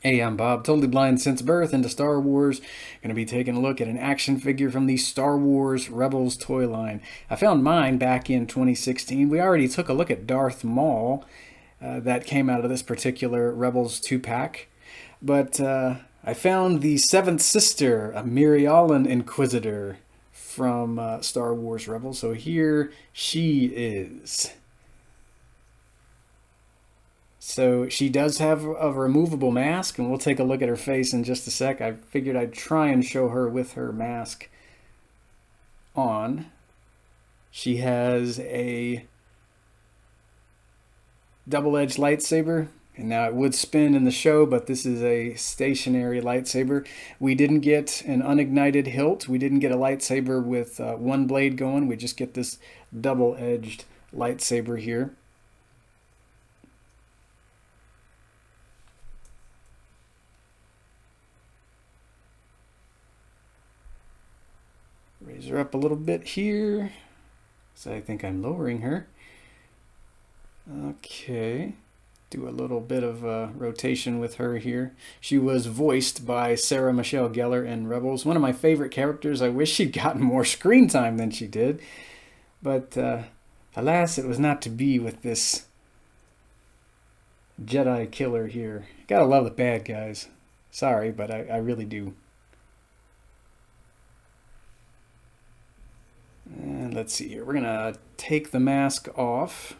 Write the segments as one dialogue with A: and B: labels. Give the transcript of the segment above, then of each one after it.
A: Hey, I'm Bob, totally blind since birth into Star Wars. Going to be taking a look at an action figure from the Star Wars Rebels toy line. I found mine back in 2016. We already took a look at Darth Maul that came out of this particular Rebels 2-pack. But I found the seventh sister, a Mirialan Inquisitor from Star Wars Rebels. So here she is. So she does have a removable mask, and we'll take a look at her face in just a sec. I figured I'd try and show her with her mask on. She has a double-edged lightsaber, and now it would spin in the show, but this is a stationary lightsaber. We didn't get an unignited hilt. We didn't get a lightsaber with one blade going. We just get this double-edged lightsaber here. Raise her up a little bit here. So I think I'm lowering her. Okay. Do a little bit of rotation with her here. She was voiced by Sarah Michelle Gellar in Rebels. One of my favorite characters. I wish she'd gotten more screen time than she did. But alas, it was not to be with this Jedi killer here. Gotta love the bad guys. Sorry, but I really do. And let's see here. We're going to take the mask off.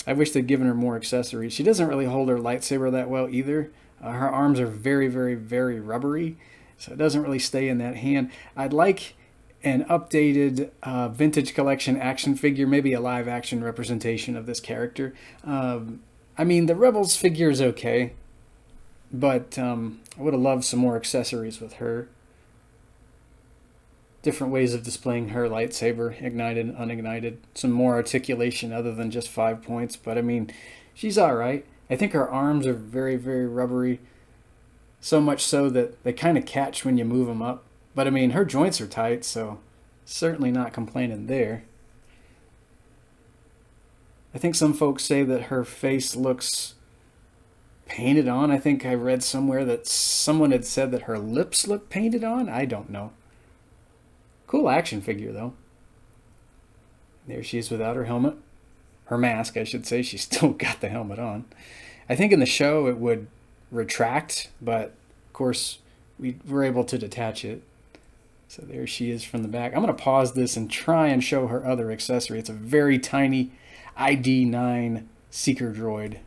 A: I wish they'd given her more accessories. She doesn't really hold her lightsaber that well either. Her arms are very, very, very rubbery, so it doesn't really stay in that hand. I'd like an updated vintage collection action figure, maybe a live action representation of this character. I mean, the Rebels figure is okay, but I would have loved some more accessories with her. Different ways of displaying her lightsaber, ignited, unignited, some more articulation other than just 5 points. But I mean, she's all right. I think her arms are very, very rubbery, so much so that they kind of catch when you move them up. But I mean, her joints are tight, so certainly not complaining there. I think some folks say that her face looks painted on. I think I read somewhere that someone had said that her lips look painted on. I don't know. Cool action figure, though. There she is without her helmet. Her mask, I should say. She's still got the helmet on. I think in the show it would retract, but of course we were able to detach it. So there she is from the back. I'm going to pause this and try and show her other accessory. It's a very tiny ID9 Seeker droid.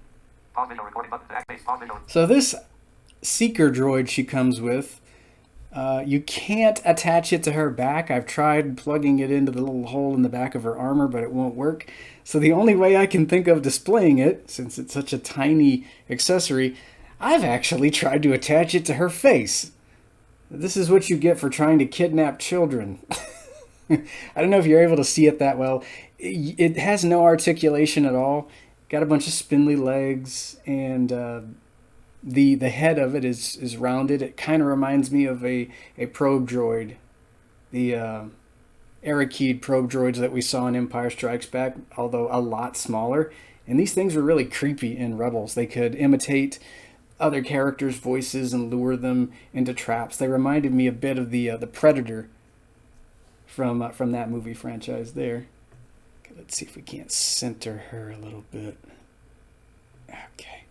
A: So this Seeker droid she comes with, you can't attach it to her back. I've tried plugging it into the little hole in the back of her armor, but it won't work. So the only way I can think of displaying it, since it's such a tiny accessory, I've actually tried to attach it to her face. This is what you get for trying to kidnap children. I don't know if you're able to see it that well. It has no articulation at all. Got a bunch of spindly legs, and the head of it is rounded. It kind of reminds me of a probe droid, the Arakid probe droids that we saw in Empire Strikes Back, although a lot smaller. And these things were really creepy in Rebels. They could imitate other characters' voices and lure them into traps. They reminded me a bit of the Predator from that movie franchise there. Okay, let's see if we can't center her a little bit. Okay.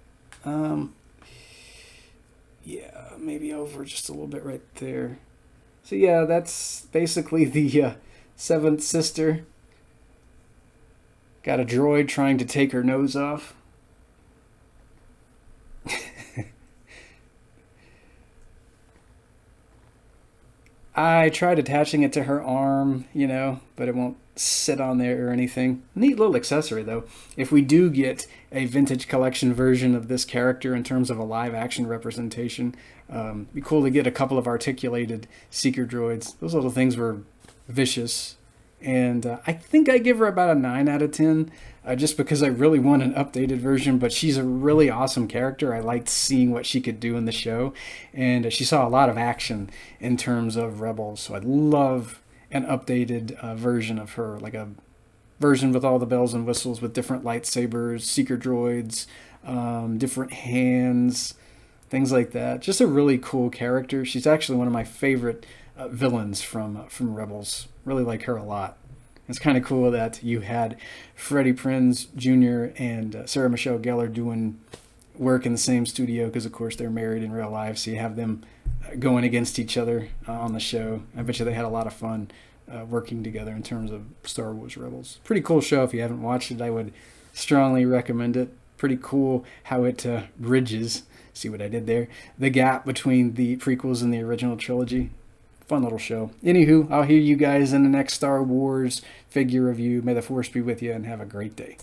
A: Yeah, maybe over just a little bit right there. So yeah, that's basically the seventh sister. Got a droid trying to take her nose off. I tried attaching it to her arm, but it won't sit on there or anything. Neat little accessory, though. If we do get a vintage collection version of this character in terms of a live action representation, it'd be cool to get a couple of articulated Seeker droids. Those little things were vicious. And I think I give her about a 9 out of 10, just because I really want an updated version. But she's a really awesome character. I liked seeing what she could do in the show. And she saw a lot of action in terms of Rebels. So I'd love an updated version of her, like a version with all the bells and whistles with different lightsabers, Seeker droids, different hands, things like that. Just a really cool character. She's actually one of my favorite villains from Rebels. Really like her a lot. It's kind of cool that you had Freddie Prinze Jr. and Sarah Michelle Gellar doing work in the same studio because, of course, they're married in real life. So you have them going against each other on the show. I bet you they had a lot of fun working together in terms of Star Wars Rebels. Pretty cool show. If you haven't watched it, I would strongly recommend it. Pretty cool how it bridges, see what I did there, the gap between the prequels and the original trilogy. Fun little show. Anywho, I'll hear you guys in the next Star Wars figure review. May the Force be with you and have a great day.